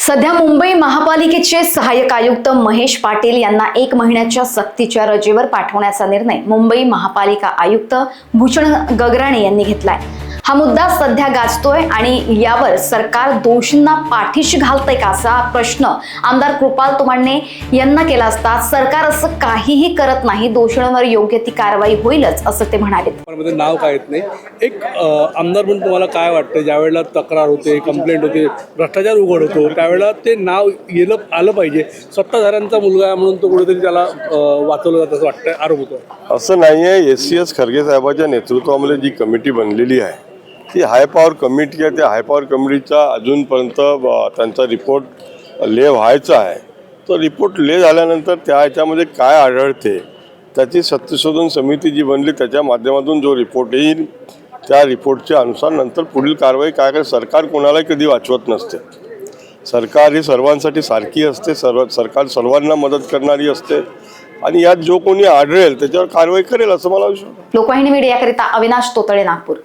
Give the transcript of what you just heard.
सध्या मुंबई महापालिकेचे सहाय्यक आयुक्त महेश पाटील यांना 1 महिन्याच्या सक्तीच्या रजेवर पाठवण्याचा निर्णय मुंबई महापालिका आयुक्त भूषण गगराणी यांनी घेतलाय। हा मुद्दा सध्या गाजतोय आणि यावर सरकार दोषींना पाठीशी घालतंय का असा प्रश्न आमदार कृपाल तुमाणे यांना केला असता सरकार असं काहीही करत नाही, दोषींवर योग्य ती कारवाई होईलच असं ते म्हणाले। नाव काय येत नाही। एक आमदार म्हणून तुम्हाला काय वाटतं, ज्यावेळेला तक्रार होते, कंप्लेंट होते, भ्रष्टाचार उघड होतो, त्यावेळेला ते नाव आलं पाहिजे। सत्ताधाऱ्यांचा मुलगा म्हणून तो कुठेतरी त्याला वाचवलं जातं असं वाटतं, आरोप होतो। असं नाही आहे। SCS खरगे साहेबांच्या नेतृत्वामध्ये जी कमिटी बनलेली आहे ती हाय पॉवर कमिटी आहे। त्या हाय पॉवर कमिटीचा अजूनपर्यंत त्यांचा रिपोर्ट ले व्हायचा आहे। तो रिपोर्ट ले झाल्यानंतर ह्याच्यामध्ये काय आढळते त्याची सत्यशोधन समिती जी बनली त्याच्या माध्यमातून जो रिपोर्ट येईल त्या रिपोर्टच्या अनुसार नंतर पुढील कारवाई काय करेल। सरकार कोणालाही कधी वाचवत नसते। सरकार ही सर्वांसाठी सारखी असते। सरकार सर्वांना मदत करणारी असते आणि यात जो कोणी आढळेल त्याच्यावर कारवाई करेल असं मला विश्वास आहे। लोकवाहिनी मीडियाकरिता अविनाश तोतळे, नागपूर।